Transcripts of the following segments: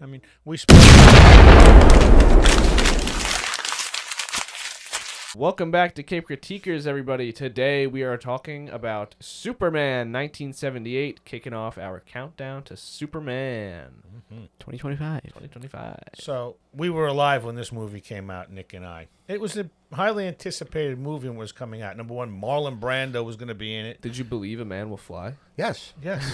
I mean, Welcome back to Cape Critiquers, everybody. Today we are talking about Superman 1978, kicking off our countdown to Superman 2025. So we were alive when this movie came out, Nick and I. It was a highly anticipated movie and was coming out. Number one, Marlon Brando was going to be in it. Did you believe A Man Will Fly? Yes. Yes.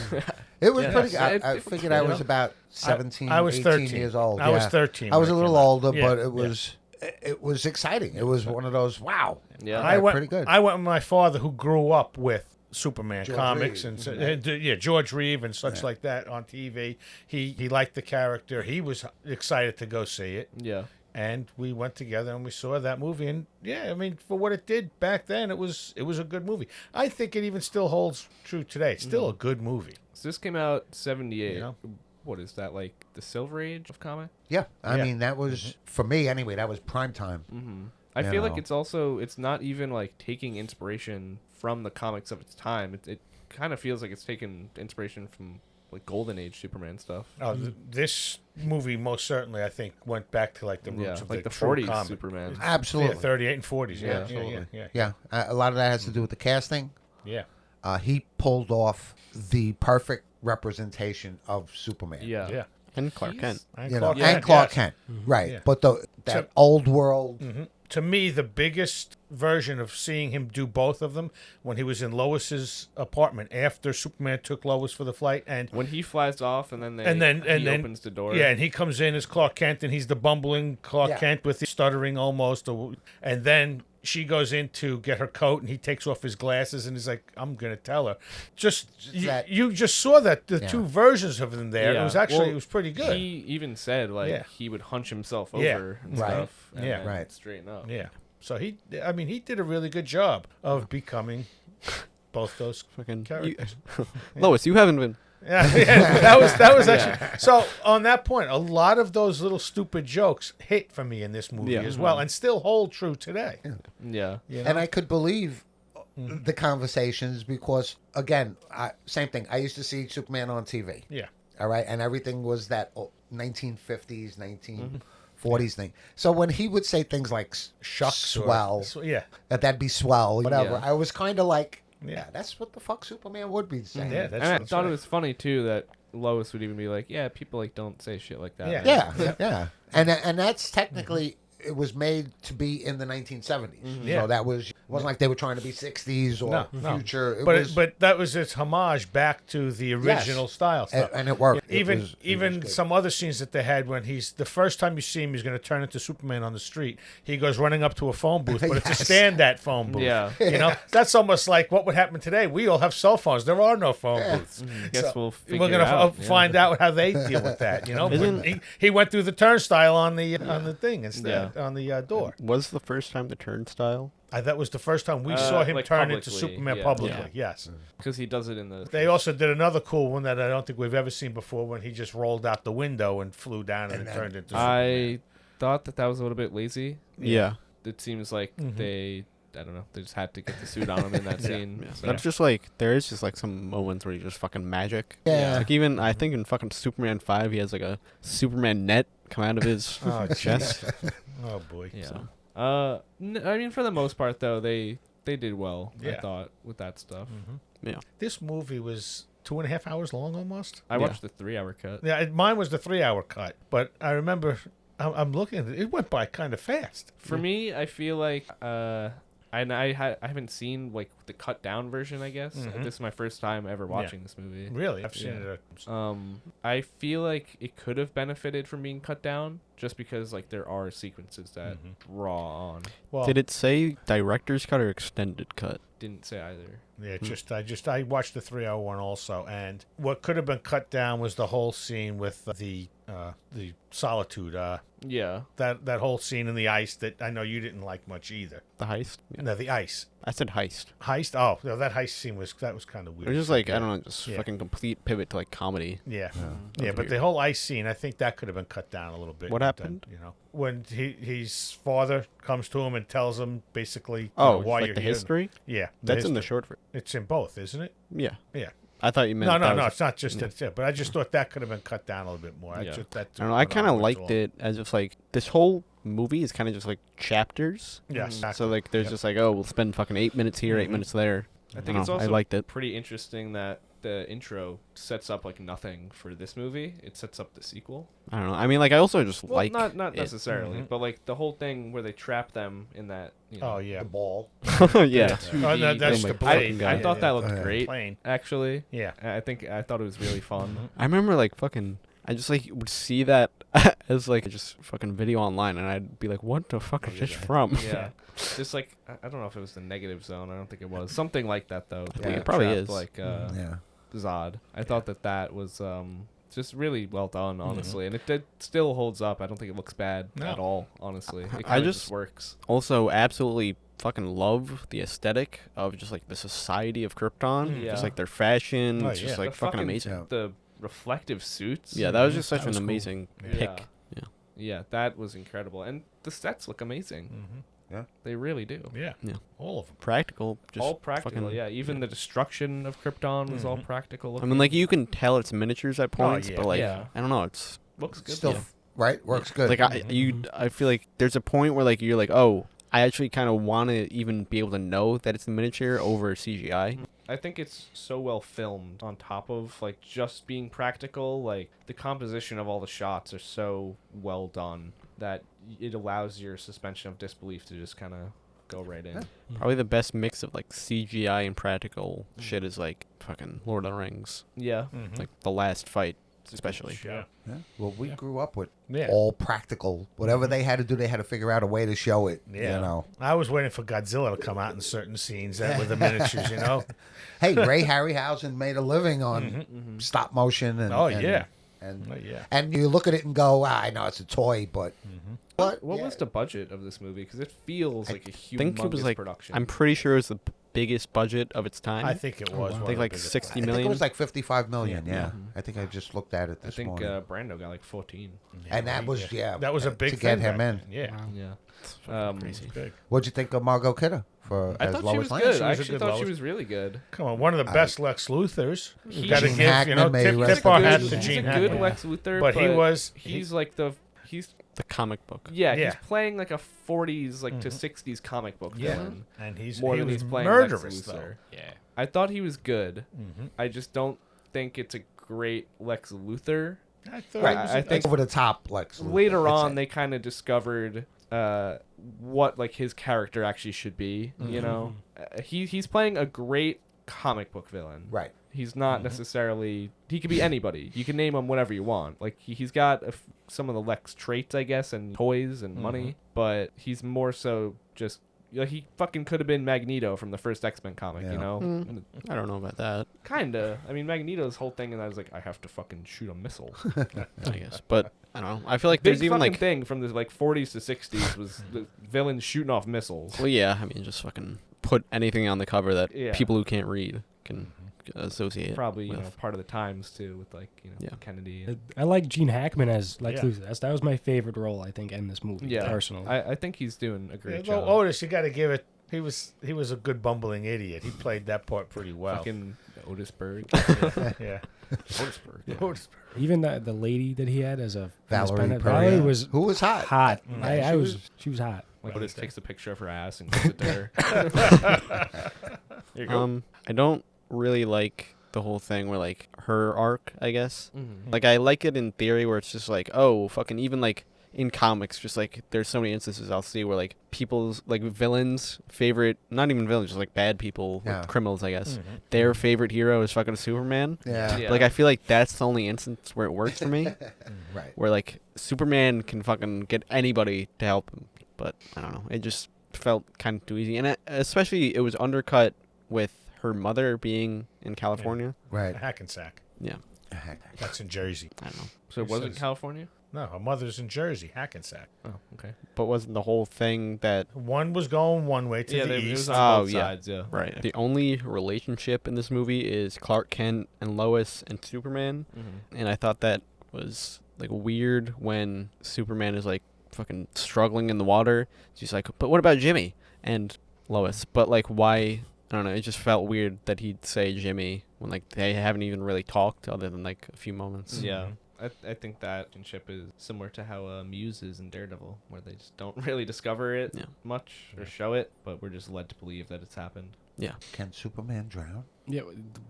It was Yes. pretty good. I figured I was about 17, I was 18 13. years old. I was 13 I was a when it little came out. older, Yeah, but it was exciting. It was one of those, wow. Yeah. I went pretty good. I went with my father, who grew up with Superman George comics Reeve. and George Reeve and such like that on TV. He liked the character. He was excited to go see it. Yeah. And we went together and we saw that movie. And yeah, I mean, for what it did back then, it was a good movie. I think it even still holds true today. It's still a good movie. So this came out 78. You know? What is that, like the Silver Age of comic? Yeah. I Yeah. mean, that was, for me anyway, that was prime time. Mm-hmm. I You feel like know. it's not even like taking inspiration from the comics of its time. It kind of feels like it's taken inspiration from like Golden Age Superman stuff. Oh, this movie most certainly, I think, went back to like the roots of like the true 40s comic. Superman. Absolutely. Yeah, 38 and 40s. Yeah, Yeah, absolutely. yeah. A lot of that has to do with the casting. Yeah. He pulled off the perfect representation of Superman. Yeah. Yeah. And Clark He's- Kent. And You know, Clark and Kent, Clark yes. Kent. Right. Yeah. But that old world. To me, the biggest version of seeing him do both of them when he was in Lois's apartment after Superman took Lois for the flight, and When he flies off and then he opens the door. Yeah, and he comes in as Clark Kent, and he's the bumbling Clark Yeah. Kent with the stuttering almost, and then she goes in to get her coat, and he takes off his glasses, and he's like, "I'm gonna tell her." that- You just saw that the Yeah. two versions of them there. Yeah. It was actually Well, it was pretty good. He even said like Yeah. he would hunch himself Yeah. over and Right. stuff. And Yeah. then Right. straighten up. Yeah. So he did a really good job of becoming both those Fucking characters. Lois, you haven't been. Yeah, that was actually so. On that point, a lot of those little stupid jokes hit for me in this movie Yeah. as well, and still hold true today. Yeah. You know? And I could believe the conversations because, again, same thing. I used to see Superman on TV. Yeah. All right. And everything was that 1950s, 1940s thing. So when he would say things like Shucks or- swell, yeah. that'd be swell, whatever, Yeah. I was kind of like, Yeah. yeah, that's what the fuck Superman would be saying. Yeah, that's, And I that's thought right. it was funny too that Lois would even be like, "Yeah, people like don't say shit like that." Yeah. man." Yeah. And that's technically, it was made to be in the 1970s. Yeah. So that wasn't like they were trying to be 60s or No. future. But that was its homage back to the original style stuff. And it worked. It Even was- it even was good. some other scenes that they had when he's the first time you see him, he's going to turn into Superman on the street. He goes running up to a phone booth, but it's a Yes. stand-at phone booth. Yeah. You know, that's almost like what would happen today. We all have cell phones. There are no phone booths. Guess we'll figure We're gonna out. find out how they deal with that. You know, Isn't- he went through the turnstile on the thing instead on the door. Was the first time the turnstile? That was the first time we saw him like turn into publicly, Superman yeah. publicly. Yes. because he does it in the. They also did another cool one that I don't think we've ever seen before when he just rolled out the window and flew down and it turned into Superman. I thought that was a little bit lazy. Yeah. It seems like Mm-hmm. I don't know, they just had to get the suit on him in that scene. Yeah. So. That's just like, there is just like some moments where he's just fucking magic. Yeah. Like even, I think in fucking Superman 5, he has like a Superman net come out of his Oh, chest. Oh, boy. Yeah. So. I mean, for the most part, though, they did well. I Yeah. thought with that stuff. Yeah. This movie was 2.5 hours long almost. I Yeah. watched the 3-hour cut. Yeah, mine was the 3-hour cut, but I remember I'm looking at it. It went by kind of fast. For me, I feel like I haven't seen like the cut down version. I guess this is my first time ever watching this movie. Really, I've seen Yeah. it. I feel like it could have benefited from being cut down, just because like there are sequences that draw on. Well, Did it say director's cut or extended cut? Didn't say either. yeah, I watched the 3-hour one also, and what could have been cut down was the whole scene with the solitude. Yeah. That whole scene in the ice that I know you didn't like much either. The heist? Yeah. No, the ice I said heist. heist. Oh, no, that heist scene was kind of It weird. was just like, I don't know, just Yeah. fucking complete pivot to like comedy. Yeah, That yeah, was but weird. the whole ice scene, I think that could have been cut down a little bit. What But happened? Then, when his father comes to him and tells him basically Oh, why like you're the here. history? Yeah, That's in the history. short. It's in both, isn't it? Yeah. Yeah. I thought you meant No, it's not just that. But I just thought that could have been cut down a little bit more. Yeah. I don't know. I kind of liked it as if like this whole movie is kind of just like chapters. Yes. So like there's just like, oh, we'll spend fucking 8 minutes here, 8 minutes there. I think I it's don't know, also I liked it. pretty interesting that the intro sets up like nothing for this movie. It sets up the sequel. I don't know. I mean, like I also just Well, like not it. necessarily, but like the whole thing where they trap them in that. You know, Oh yeah. The ball. yeah. 2D. That's Oh the my blade. I thought that Oh, looked yeah. great, Plane. actually. Yeah. I thought it was really fun. I remember like fucking. I just like would see that as like just fucking video online, and I'd be like, "What the fuck is this from?" Yeah, just like I don't know if it was the negative zone. I don't think it was something like that though. Yeah, They it probably trapped, is. Like Yeah. Zod. I thought that was just really well done, honestly, and it still holds up. I don't think it looks bad No. at all, honestly. It I kinda just- works. Also, absolutely fucking love the aesthetic of just like the society of Krypton. Yeah. Just like their fashion, Oh, it's just yeah. like The fucking amazing. Yeah. The reflective suits. Yeah, that was just That such was an cool. amazing Yeah. pick. Yeah, that was incredible, and the sets look amazing. Mm-hmm. They really do. Yeah. Yeah. All of them. Practical, just All practical, fucking- yeah. Even the destruction of Krypton was all practical. I Looking. mean, like you can tell it's miniatures at points, yeah. but like Yeah. I don't know, it's looks good. Still, though. right? Works good. like I feel like there's a point where like you're like, oh, I actually kind of want to even be able to know that it's a miniature over CGI. I think it's so well filmed on top of like just being practical. Like the composition of all the shots are so well done that it allows your suspension of disbelief to just kind of go right in. Probably the best mix of like CGI and practical shit is like fucking Lord of the Rings, Yeah. like the last fight, especially. Yeah. Yeah. Well, we grew up with Yeah. all practical. Whatever they had to do, they had to figure out a way to show it. Yeah. You know. I was waiting for Godzilla to come out in certain scenes that with the miniatures, you know. Hey, Ray Harryhausen made a living on stop motion and Oh, and, yeah. and Oh, yeah. and you look at it and go, I know it's a toy, but What yeah. was the budget of this movie? Because it feels like a humongous I think it was like production. I'm pretty sure it was the biggest budget of its time. I think it was. wow. one I think of like the biggest 60 I think million. it was like 55 million. Yeah. Yeah, I think I just looked at it I this think morning. Brando got like 14. ones. And that was That was a big to get thing him back in. then. Yeah. Yeah. crazy. Big. What'd you think of Margot Kidder for I as thought she Lois was Lane? good. She I was a actually good thought she Lois. was really good. Come on, one of the best Lex Luthors. He- You got to Gene give, Hackman, may he rest tip our in hat peace. to He's Gene a good Hackman. Lex Luthor, But he was- he's like he's The comic book. yeah, Yeah. he's playing like a 40s like to 60s comic book Yeah. villain. And he More than was he's playing murderous, Lex though. Luthor. Yeah. I thought he was good. Mm-hmm. I just don't think it's a great Lex Luthor. I thought Right, it was I a- think over the top, Lex. Luthor. Later That's on, it. they kind of discovered what like his character actually should be. You know, he's playing a great comic book villain. Right. He's not necessarily. He could be anybody. You can name him whatever you want. Like he's got some of the Lex traits, I guess, and toys and money, but he's more so just. He fucking could have been Magneto from the first X-Men comic, Yeah. you know? And I don't know about that. kinda. I mean, Magneto's whole thing, and I was like, I have to fucking shoot a missile. I guess, but I don't know. I feel like Big there's even fucking like, thing from the like 40s to 60s was the villains shooting off missiles. well, yeah. I mean, just fucking put anything on the cover that Yeah. people who can't read can associate. Probably, you with. know, part of the times too, with like, you know, Yeah. Kennedy. And, I like Gene Hackman as Lex Yeah. Luthor. That was my favorite role, I think, in this movie. yeah, personally. I think he's doing a great Well, job. Otis, you got to give it. He was a good bumbling idiot. He played that part pretty well. Fucking Otisburg. Yeah. Otisburg. Yeah. Otis. Even the lady that he had as a Valerie Valerie Perez. was Who was hot? hot. Mm. She was hot. Like Otis takes a picture of her ass and gives it to her. Here you go. I don't really like the whole thing where like her arc, I guess. Mhm. Like I like it in theory where it's just like, oh, fucking even like in comics, just like there's so many instances I'll see where like people's like villains favorite, not even villains, just like bad people, like, Yeah. criminals, I guess. Mhm. Their favorite hero is fucking Superman. Yeah. Yeah. Like I feel like that's the only instance where it works for me, Right. where like Superman can fucking get anybody to help him, but I don't know, it just felt kind of too easy, and especially it was undercut with her mother being in California. Right. Hackensack. Yeah, That's in Jersey. I don't know, So it He wasn't says- California? No, her mother's in Jersey. Hackensack. Oh, okay. but wasn't the whole thing that One was going one way to Yeah, the it was east. on Oh, both yeah. sides, yeah. right? The only relationship in this movie is Clark Kent and Lois and Superman, Mhm. and I thought that was like weird when Superman is like fucking struggling in the water. She's like, but what about Jimmy and Lois? But like, why? I don't know. It just felt weird that he'd say Jimmy when like they haven't even really talked other than like a few moments. Yeah. I think that relationship is similar to how Muse is in Daredevil, where they just don't really discover it much or show it, but we're just led to believe that it's happened. Yeah. Can Superman drown? Yeah,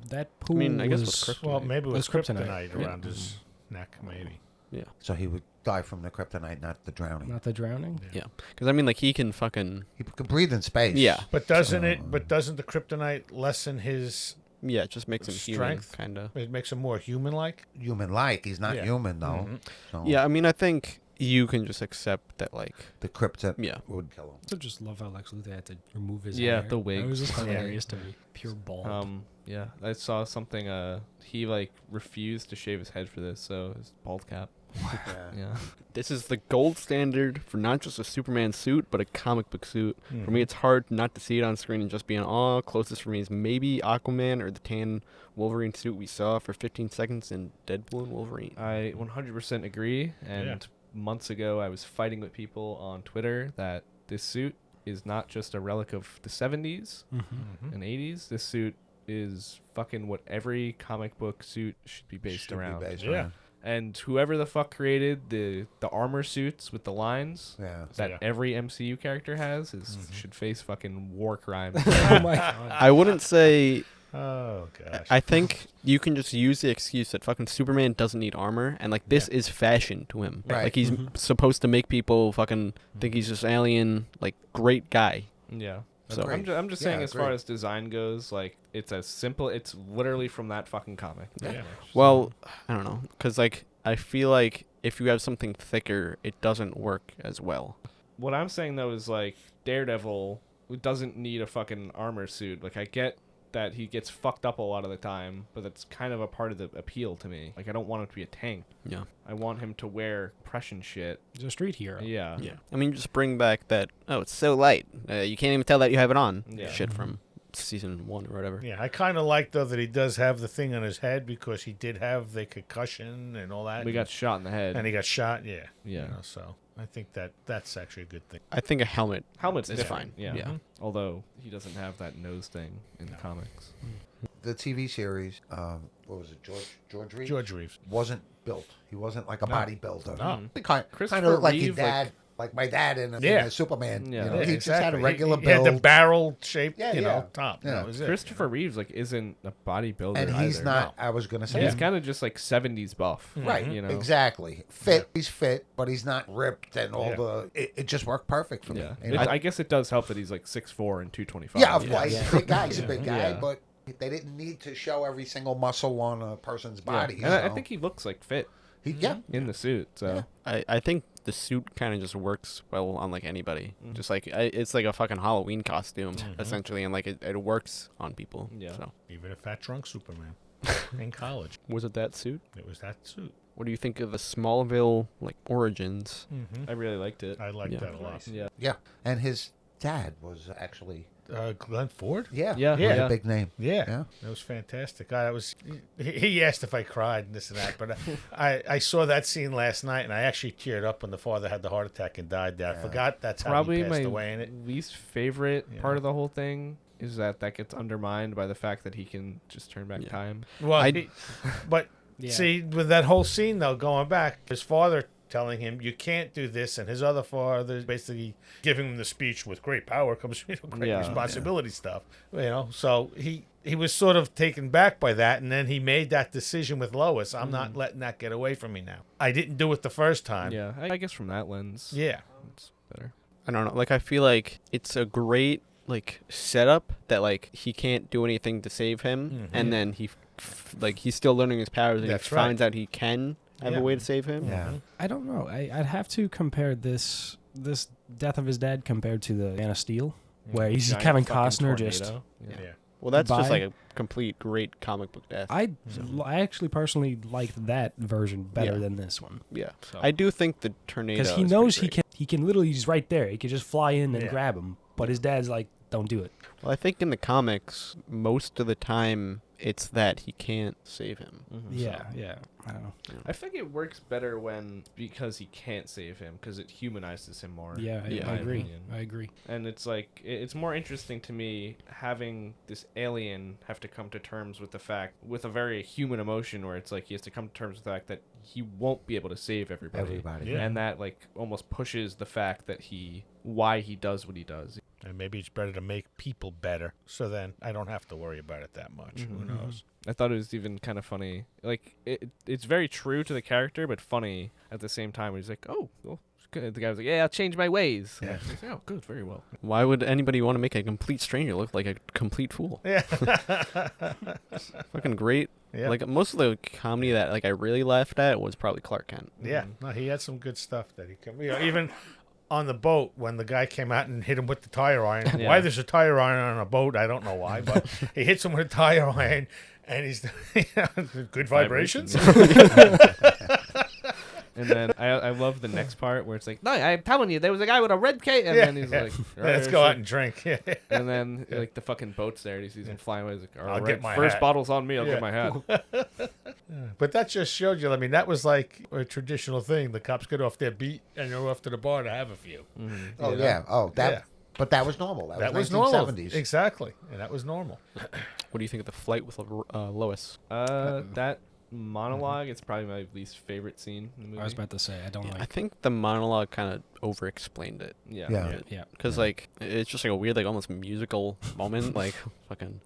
that pool I guess was... with Kryptonite. Well, maybe it was It was kryptonite kryptonite. around his neck, maybe. Yeah. So he would die from the kryptonite, not the drowning. Not the drowning? Yeah. Because I mean, like he can fucking. He could breathe in space. Yeah. But doesn't the kryptonite lessen his Yeah, it just makes him human, strength? kind of. It makes him more human-like. Human-like. He's not Yeah. human, though. Mhm. So Yeah, I mean, I think you can just accept that, like, the kryptonite Yeah. would kill him. I just love how Lex Luthor had to remove his Yeah, hair. the wig. It was just Yeah. hilarious to me. Pure bald. Yeah, I saw something. He like refused to shave his head for this, so his bald cap. Yeah. this is the gold standard for not just a Superman suit, but a comic book suit. For Mm-hmm. me, it's hard not to see it on screen and just be in awe. Closest for me is maybe Aquaman or the tan Wolverine suit we saw for 15 seconds in Deadpool and Wolverine. I 100% agree. And months ago, I was fighting with people on Twitter that this suit is not just a relic of the 70s Mm-hmm. and 80s. This suit is fucking what every comic book suit should be based around. Yeah. And whoever the fuck created the armor suits with the lines Yeah. that Yeah. every MCU character has should face fucking war crimes. Oh my god. I wouldn't say. Oh gosh. I think you can just use the excuse that fucking Superman doesn't need armor, and like this is fashion to him. Right. Like he's supposed to make people fucking think he's this alien, like great guy. Yeah. So Agreed. I'm just Yeah, saying, as far agreed. as design goes, like it's as simple. It's literally from that fucking comic. Yeah. well, I don't know, because like I feel like if you have something thicker, it doesn't work as well. What I'm saying though is like Daredevil doesn't need a fucking armor suit. Like I get that he gets fucked up a lot of the time, but that's kind of a part of the appeal to me. Like I don't want him to be a tank. Yeah. I want him to wear compression shit. He's a street hero. Yeah. Yeah. I mean, just bring back that. Oh, it's so light. You can't even tell that you have it on. Yeah. Shit from season 1 or whatever. Yeah, I kind of like though that he does have the thing on his head because he did have the concussion and all that. We got shot in the head. and he got shot. Yeah. Yeah. You know, so I think that's actually a good thing. I think a helmet. Helmet's It's different. fine. Yeah. Yeah. Although he doesn't have that nose thing in the comics. The TV series, what was it, George Reeve? George Reeves. Wasn't built. He wasn't like a bodybuilder. No. He kind Christopher of looked like your Reeve, dad, like my dad in Yeah. Superman. Yeah. You know, Yeah, he just had a exactly. regular He had the build. barrel shaped, Yeah, you yeah. know, top. Yeah. That was it. Christopher Reeves like isn't a bodybuilder And he's either. not, I was going to say, He's kind of just like 70s buff. right, You know. exactly. Fit, he's fit, but he's not ripped and all Yeah. the, it just worked perfect for me. Yeah. And I guess it does help that he's like 6'4" and 225. yeah, of course, he's a big guy, he's a big guy, Yeah. but they didn't need to show every single muscle on a person's Yeah. body. And I so think he looks like fit yeah. in the suit. So I think the suit kind of just works well on like anybody. Just like it's like a fucking Halloween costume essentially, and like it works on people. Yeah. So Even a fat drunk Superman in college. was it that suit? It was that suit. What do you think of the Smallville like origins? I really liked it. I liked Yeah. that a lot. Yeah. Yeah, and his dad was actually, Glenn Ford? yeah, Yeah. he had Yeah. a big name. Yeah, Yeah. that was fantastic. He asked if I cried and this and that, but I saw that scene last night and I actually teared up when the father had the heart attack and died there. I forgot that's how Probably he passed my away in it. least favorite Yeah. part of the whole thing is that gets undermined by the fact that he can just turn back Yeah. time. Well, but Yeah. see, with that whole scene though, going back, his father telling him you can't do this, and his other father basically giving him the speech with great power comes great Yeah. responsibility stuff. You know, so he was sort of taken back by that, and then he made that decision with Lois. I'm not letting that get away from me now. I didn't do it the first time. Yeah, I guess from that lens, Yeah. it's better. I don't know. Like I feel like it's a great like setup that like he can't do anything to save him, and then he's still learning his powers, and That's he right. finds out he can have Yeah. a way to save him. Yeah. I don't know. I'd have to compare this death of his dad compared to the Man of Steel, where he's Giant Kevin fucking Costner just. tornado. Yeah. Well, that's just Bye. like a complete great comic book death. I actually personally liked that version better Yeah. than this one Yeah, So- I do think the tornado because he is knows pretty he can literally he's right there. He can just fly in and Yeah. grab him, but his dad's like, "Don't do it." Well, I think in the comics, most of the time it's that he can't save him. Yeah, yeah. I don't know. I think it works better because he can't save him, because it humanizes him more. Yeah, I Yeah. agree. Opinion. I agree. And it's like, it's more interesting to me having this alien have to come to terms with with a very human emotion, where it's like he has to come to terms with the fact that he won't be able to save everybody. Yeah. And that like almost pushes the fact that why he does what he does. And maybe it's better to make people better, so then I don't have to worry about it that much. Who knows? I thought it was even kind of funny. Like, it's very true to the character, but funny at the same time. He's like, oh, well, good. The guy was like, yeah, I'll change my ways. Yeah. He's like, oh, good, very well. Why would anybody want to make a complete stranger look like a complete fool? Yeah. Fucking great. Yeah. Like most of the comedy that like I really laughed at was probably Clark Kent. Yeah. No, he had some good stuff that he could. Even on the boat when the guy came out and hit him with the tire iron. Yeah. Why there's a tire iron on a boat, I don't know why, but he hits him with a tire iron, and he's good vibrations. And then I love the next part where it's like, no, I'm telling you, there was a guy with a red cape. And then he's like, let's go out and drink. And then like the fucking boat's there and he sees him flying away. He's like, I'll get my first hat. bottle's on me. I'll get my hat. But that just showed you, I mean, that was like a traditional thing. The cops get off their beat and go off to the bar to have a few. Oh, You know? yeah. Oh, that. Yeah. But that was normal. That was 1970s. normal. Exactly. And that was normal. What do you think of the flight with Lois? That monologue, it's probably my least favorite scene in the movie. I was about to say I don't I like. think the monologue kind of over-explained it. Yeah. Yeah. Yeah. Because, like, it's just, like, a weird, like, almost musical moment. Like, fucking,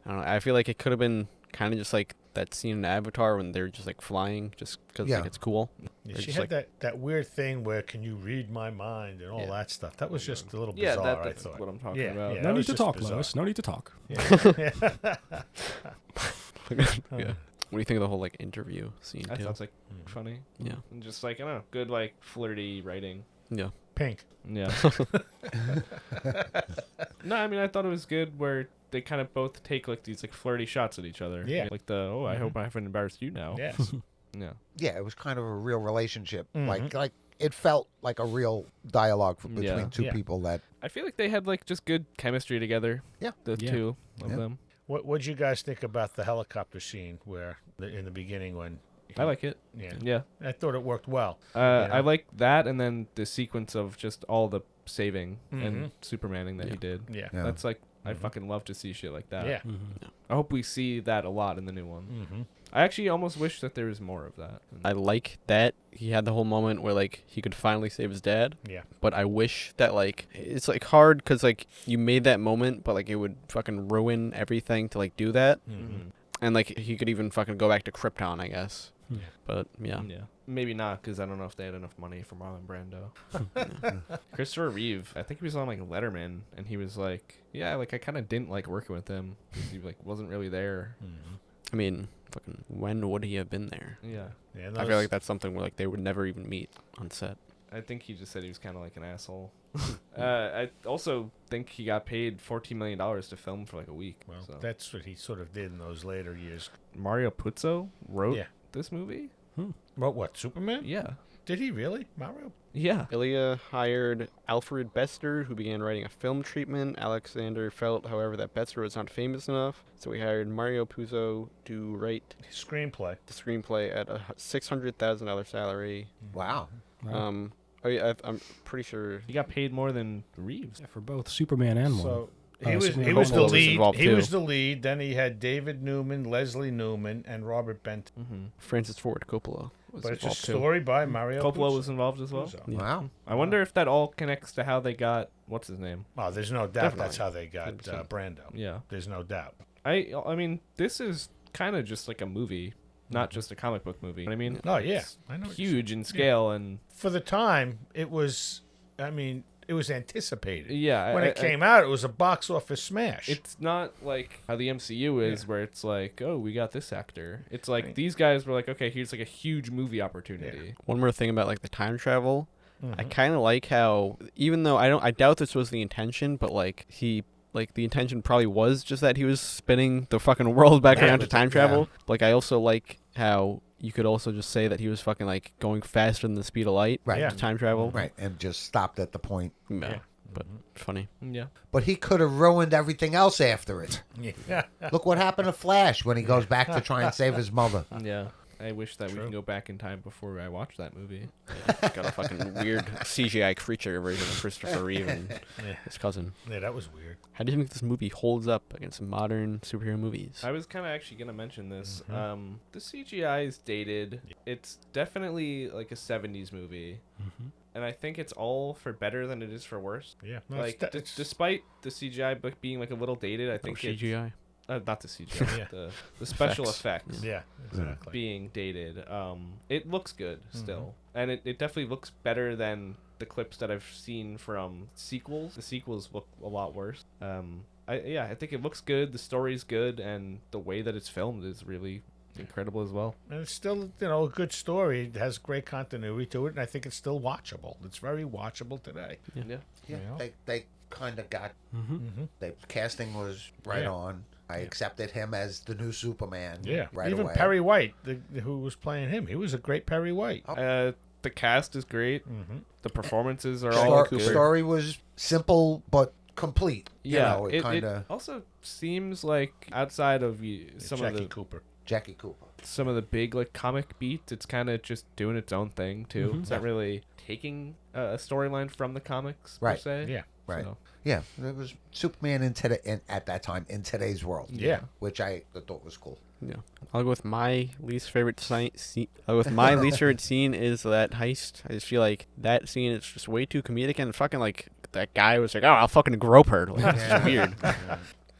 I don't know. I feel like it could have been kind of just, like, that scene in Avatar when they're just, like, flying just because, Yeah. like, it's cool. Yeah, Or she just, had like, that weird thing where can you read my mind and all Yeah. that stuff. That was just a little Yeah, bizarre, that's I thought. what I'm talking Yeah, about. yeah. No that need was to just talk, bizarre. Lois. No need to talk. Yeah. yeah. What do you think of the whole, like, interview scene, That too? sounds like funny. Yeah. And just like, I don't know, good like flirty writing. Yeah. Pink. Yeah. No, I mean, I thought it was good where they kind of both take like these like flirty shots at each other. Yeah. Like I hope I haven't embarrassed you now. Yes. Yeah. Yeah, it was kind of a real relationship. Mhm. Like it felt like a real dialogue between Yeah. two Yeah. people that. I feel like they had like just good chemistry together. Yeah. The Yeah. two of Yeah. them. What'd you guys think about the helicopter scene where in the beginning when? I like it. Yeah. Yeah. I thought it worked well. I like that, and then the sequence of just all the saving Mhm. and Supermaning that he did. Yeah. Yeah. That's like I fucking love to see shit like that. Yeah. I hope we see that a lot in the new one. Mm-hmm. I actually almost wish that there was more of that. I like that he had the whole moment where, like, he could finally save his dad. Yeah. But I wish that, like, it's, like, hard because, like, you made that moment, but, like, it would fucking ruin everything to, like, do that. Mm-hmm. And, like, he could even fucking go back to Krypton, I guess. Yeah. But, yeah. Yeah. Maybe not, because I don't know if they had enough money for Marlon Brando. Christopher Reeve, I think he was on like Letterman, and he was like, yeah, like I kind of didn't like working with him because he like wasn't really there. Mm-hmm. I mean, fucking, when would he have been there? Yeah. Yeah, I feel like that's something where, like, they would never even meet on set. I think he just said he was kind of like an asshole. I also think he got paid $14 million to film for like a week. Well, so. that's what he sort of did in those later years. Mario Puzo wrote Yeah. this movie? Wrote what? Superman? Yeah. Did he really? Mario? Yeah. Ilya hired Alfred Bester, who began writing a film treatment. Alexander felt, however, that Bester was not famous enough, so he hired Mario Puzo to write Screenplay. the screenplay at a $600,000 salary. Wow. Wow. I'm pretty sure. He got paid more than Reeves. Yeah, for both Superman and So Oh, he was Superman he was the was lead. involved He too. was the lead. Then he had David Newman, Leslie Newman, and Robert Benton. Mm-hmm. Francis Ford Coppola was But it's a involved too. story by Mario Coppola Puzo. was involved as well. Puzo. Yeah. Wow. I wonder if that all connects to how they got what's his name. Oh, there's no doubt Definitely. that's how they got 100%. Brando. Yeah. There's no doubt. I mean, this is kind of just like a movie, not just a comic book movie. I mean, Oh yeah, it's I know. what you're huge in scale and for the time, it was. I mean, it was anticipated. yeah. When it came out, it was a box office smash. It's not like how the MCU is, Yeah. where it's like, oh, we got this actor. It's like Right. these guys were like, okay, here's like a huge movie opportunity. One more thing about, like, the time travel. I Mhm. kind of like how, even though I doubt this was the intention, but, like, the intention probably was just that he was spinning the fucking world back Yeah, around to but- time yeah. travel. Like, I also like how you could also just say that he was fucking, like, going faster than the speed of light Right. Yeah. to time travel. Right. And just stopped at the point. Yeah. but funny. Yeah. But he could have ruined everything else after it. Yeah. Look what happened to Flash when he goes back to try and save his mother. Yeah. I wish that we True. can go back in time before I watch that movie. Got a fucking weird CGI creature version of Christopher Reeve and his cousin. Yeah, that was weird. How do you think this movie holds up against modern superhero movies? I was kind of actually going to mention this. The CGI is dated. It's definitely like a 70s movie. And I think it's all for better than it is for worse. Yeah. No, Like, it's despite the CGI book being like a little dated, I think it, CGI. not the CGI, Yeah. the special Effects. effects yeah, exactly. being dated. It looks good still, and it definitely looks better than the clips that I've seen from sequels. The sequels look a lot worse. I think it looks good. The story's good, and the way that it's filmed is really incredible as well. And it's still, a good story. It has great continuity to it, and I think it's still watchable. It's very watchable today. Yeah. Yeah, You know? they kind of got. Mm-hmm. The casting was right Yeah. on. I accepted him as the new Superman. Yeah, right even away. Perry White, who was playing him, he was a great Perry White. The cast is great. Mm-hmm. The performances are all good. Story was simple but complete. Yeah, it it kind of also seems like outside of some Jackie of the Cooper. Jackie Cooper. some of the big like comic beats, it's kind of just doing its own thing too. It's not really taking a storyline from the comics per Right. se. Yeah. Right. So, Yeah, it was Superman at that time in today's world. Yeah. which I thought was cool. Yeah, I'll go with my least favorite scene. My least favorite scene is that heist. I just feel like that scene is just way too comedic, and fucking like that guy was like, "Oh, I'll fucking grope her." Like, it's just weird.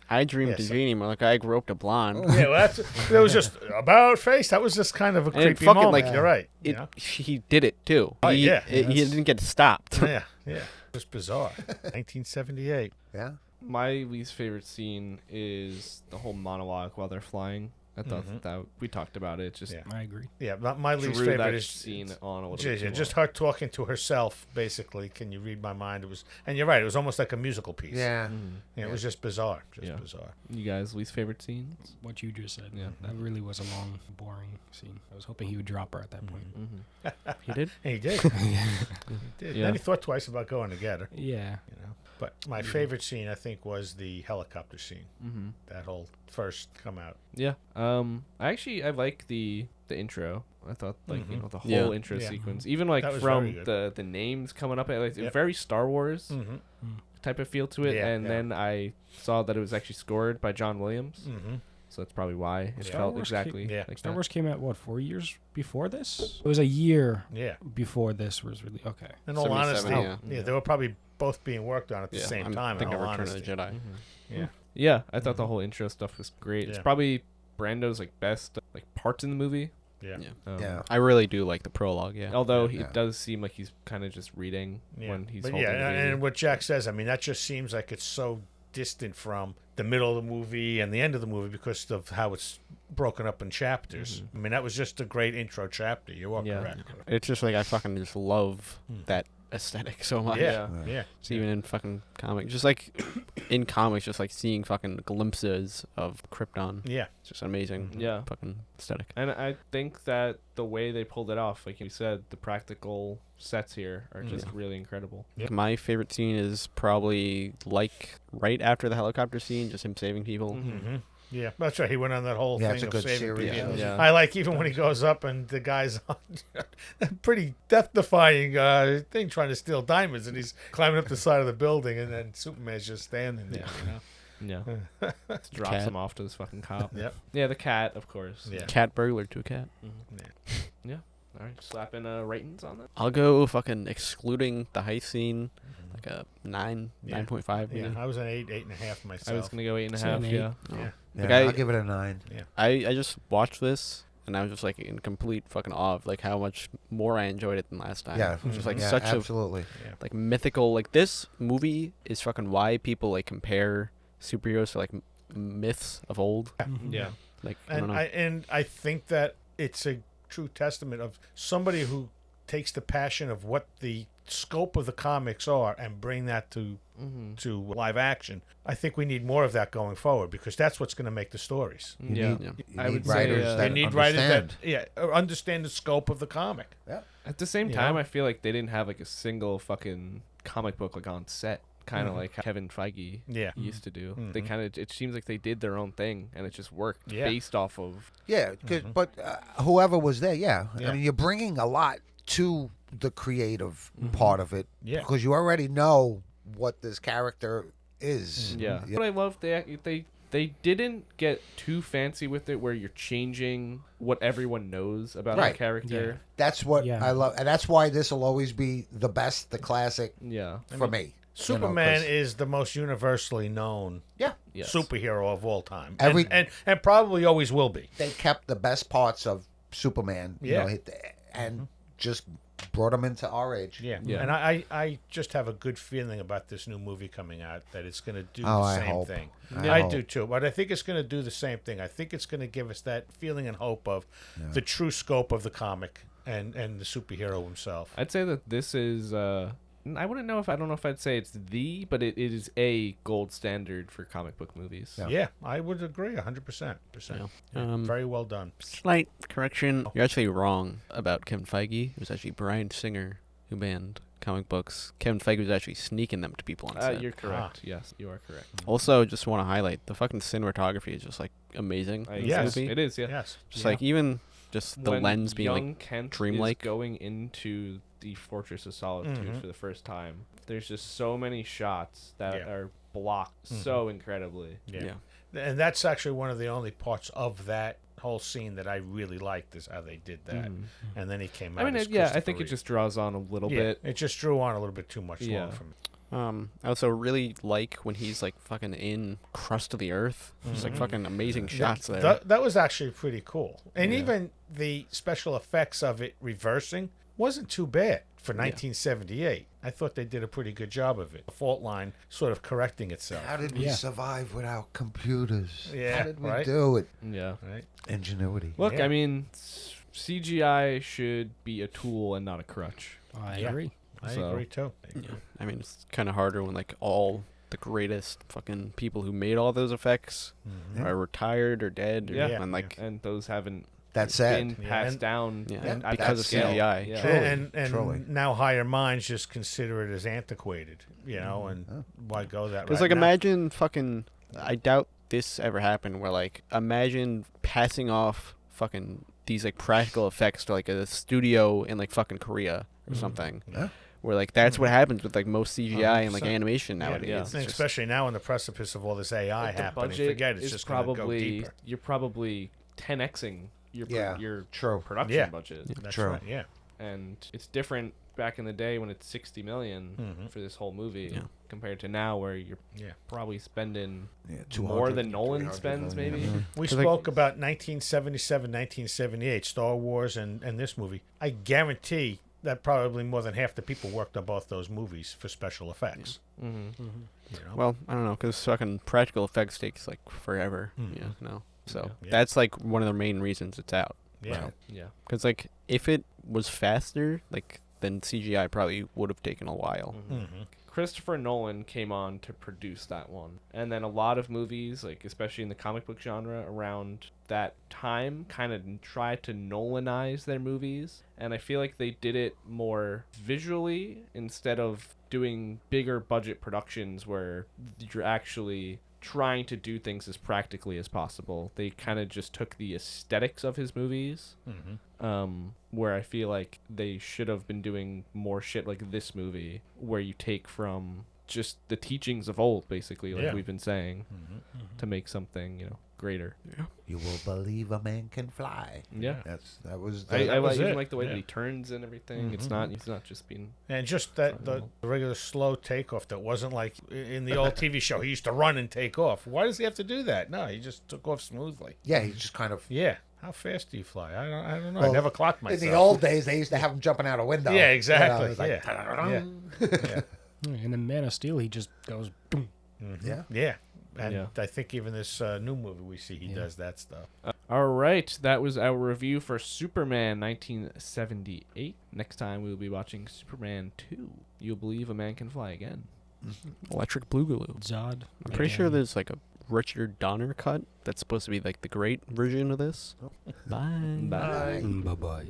I dreamed Yeah, to so- Genie more like I groped a blonde. Yeah, well, that was just about face. That was just kind of a And creepy fucking, moment. like, You're right. He did it too. Oh, he, yeah. he didn't get stopped. Yeah, yeah. It was bizarre. 1978. Yeah, my least favorite scene is the whole monologue while they're flying. I thought that we talked about it. Just Yeah. I agree. Yeah, my least drew favorite that is scene on a little bit. Yeah, too just long. her talking to herself, basically. Can you read my mind? It was, and you're right. It was almost like a musical piece. yeah. Yeah, it was just bizarre. Just Yeah. bizarre. You guys' least favorite scenes? What you just said. Yeah. That really was a long, boring scene. I was hoping he would drop her at that point. He did. And he did. He did. Yeah. Then he thought twice about going to get her. Yeah. But my favorite scene, I think, was the helicopter scene. Mm-hmm. That whole first come out. Yeah. I like the intro. I thought like the whole Yeah. intro Yeah. sequence, even like That was from very the names coming up, like Yep. very Star Wars Mm-hmm. type of feel to it. Yeah, and yeah. then I saw that it was actually scored by John Williams, Mm-hmm. so that's probably why it Star felt Wars exactly yeah. like Star that. Wars came out, what, 4 years before this? It was a year Yeah. before this was really... Okay. In all honesty, 77, yeah, they were probably both being worked on at the Yeah, same I'm time. In thinking all of Return of honesty. the Jedi. Yeah. Yeah, I thought the whole intro stuff was great. It's Yeah. probably Brando's like best like parts in the movie. Yeah. Yeah. Yeah. I really do like the prologue. Yeah. Although Yeah. it does seem like he's kind of just reading Yeah. when he's But holding yeah, the baby. and what Jack says, I mean, that just seems like it's so distant from the middle of the movie and the end of the movie because of how it's broken up in chapters. I mean, that was just a great intro chapter. You are Yeah. correct. It's just like I fucking just love that aesthetic so much. Yeah, Yeah. yeah. It's even in fucking comics, just like in comics, just like seeing fucking glimpses of Krypton. Yeah. It's just amazing. Yeah. Fucking aesthetic. And I think that the way they pulled it off, like you said, the practical sets here are just really incredible. Yep. My favorite scene is probably like right after the helicopter scene, just him saving people. Mm-hmm. Yeah, that's right. He went on that whole Yeah, thing it's a of good saving series. people. Yeah. I like even when he goes up and the guy's on a pretty death-defying thing trying to steal diamonds, and he's climbing up the side of the building, and then Superman's just standing there. Yeah. Drops Cat. him off to this fucking cop. Yep. Yeah, the cat, of course. Yeah. Cat burglar to a cat. Yeah. All right, slapping ratings on that. I'll go fucking excluding the heist scene, like a 9, Yeah. 9.5. Yeah, maybe. I was an 8.5 myself. I was gonna go 8.5. Say an 8. Yeah. Yeah. Yeah, Like, I- I'll give it a 9. I just watched this and I was just like in complete fucking awe of like how much more I enjoyed it than last time. Yeah, It was just like yeah, such absolutely. a like mythical. Like this movie is fucking why people like compare superheroes to like myths of old. Yeah. Like I don't And know. I think that it's a true testament of somebody who takes the passion of what the scope of the comics are and bring that to live action. I think we need more of that going forward because that's what's going to make the stories. You Yeah. need, Yeah. you I need would say, writers you that You need understand. writers that understand the scope of the comic. Yeah. At the same You time, know? I feel like they didn't have like a single fucking comic book like on set kind of like Kevin Feige Yeah. used to do. They kind of, it seems like they did their own thing, and it just worked Yeah. based off of. Yeah, but whoever was there, Yeah. I mean, you're bringing a lot to the creative part of it because you already know what this character is. Yeah. But I love they didn't get too fancy with it where you're changing what everyone knows about Right. the character. That's what Yeah. I love, and that's why this will always be the best, the classic Yeah. for me. Superman 'cause- is the most universally known Yeah, Yes. superhero of all time. Every- and probably always will be. they kept the best parts of Superman, Yeah. and just brought him into our age. Yeah. Yeah. And I just have a good feeling about this new movie coming out that it's going to do Oh, the I same hope. thing. I I hope. do too. But I think it's going to do the same thing. I think it's going to give us that feeling and hope of the true scope of the comic and the superhero himself. I'd say that this is I don't know if I'd say it's but it is a gold standard for comic book movies. Yeah, I would agree 100%. Very well done. Slight correction. You're actually wrong about Kevin Feige. It was actually Bryan Singer who banned comic books. Kevin Feige was actually sneaking them to people on set. You're correct. Yes, you are correct. Also, just want to highlight the fucking cinematography is just like amazing. in this Yes, movie. It is, yeah. Yes. Just like even just the When lens being young like Kent dreamlike. is going into the Fortress of Solitude for the first time. There's just so many shots that Yeah. are blocked so incredibly. Yeah. And that's actually one of the only parts of that whole scene that I really liked is how they did that. And then he came out. I mean, as yeah, I Christopher think it Reeve. just draws on a little Yeah, bit. it just drew on a little bit too much Yeah. long for me. I also really like when he's like fucking in crust of the earth. Just like fucking amazing shots there. That was actually pretty cool. And even the special effects of it reversing wasn't too bad for 1978. I thought they did a pretty good job of it. The fault line sort of correcting itself. How did we survive without computers? Yeah, How did we right? do it? Yeah. Right? Ingenuity. Look, Yeah. I mean, CGI should be a tool and not a crutch. I Yeah. agree. I So- agree too. I mean, it's kind of harder when like all the greatest fucking people who made all those effects are retired or dead. Or, Yeah. and like And those haven't That's been sad. passed And- down yeah, at because of that scale. CGI. Yeah. Truly, and truly. now higher minds just consider it as antiquated, you know, and why go that Because right like now? imagine fucking. I doubt this ever happened. Where like imagine passing off fucking these like practical effects to like a studio in like fucking Korea or something. Yeah. Where like that's what happens with like most CGI and like 100%. animation nowadays. yeah. It's And just- especially now in the precipice of all this AI Like, the happening, budget forget it's is just going to go probably deeper. you're probably 10xing your your True. production Yeah. budget, That's True. right, yeah. and it's different back in the day when it's 60 million for this whole movie Yeah. compared to now where you're Yeah. probably spending Yeah, more 200, than Nolan 300 spends, million. maybe. We 'Cause, like- spoke about 1977, 1978, Star Wars and this movie. I guarantee that probably more than half the people worked on both those movies for special effects. Mm-hmm. You know? Well, I don't know, because fucking practical effects takes like forever. Mhm. Yeah, no. So Yeah. that's like one of the main reasons it's out. yeah. Yeah. Because like if it was faster, like then CGI probably would have taken a while. Mm-hmm. Christopher Nolan came on to produce that one. And then a lot of movies, like especially in the comic book genre around that time, kind of tried to Nolanize their movies. And I feel like they did it more visually instead of doing bigger budget productions where you're actually trying to do things as practically as possible. They kind of just took the aesthetics of his movies, where I feel like they should have been doing more shit like this movie, where you take from just the teachings of old, basically, like Yeah. we've been saying, to make something, greater. You will believe a man can fly. Yeah. That was. I was even it. like the way Yeah. that he turns and everything. It's not just being And just that the regular slow takeoff that wasn't like in the old TV show. He used to run and take off. Why does he have to do that? No, he just took off smoothly. Yeah, he just kind of. Yeah. How fast do you fly? I don't know. I Well, never clocked myself. In the old days, they used to have him jumping out a window. Yeah, exactly. it was like, Yeah. Yeah. And in Man of Steel, he just goes boom. Yeah. Yeah. And Yeah. I think even this new movie we see, he does that stuff. All right, that was our review for Superman 1978. Next time we will be watching Superman 2. You'll believe a man can fly again. Electric Boogaloo. Zod. I'm pretty sure there's like a Richard Donner cut that's supposed to be like the great version of this. Bye. Bye. Bye-bye.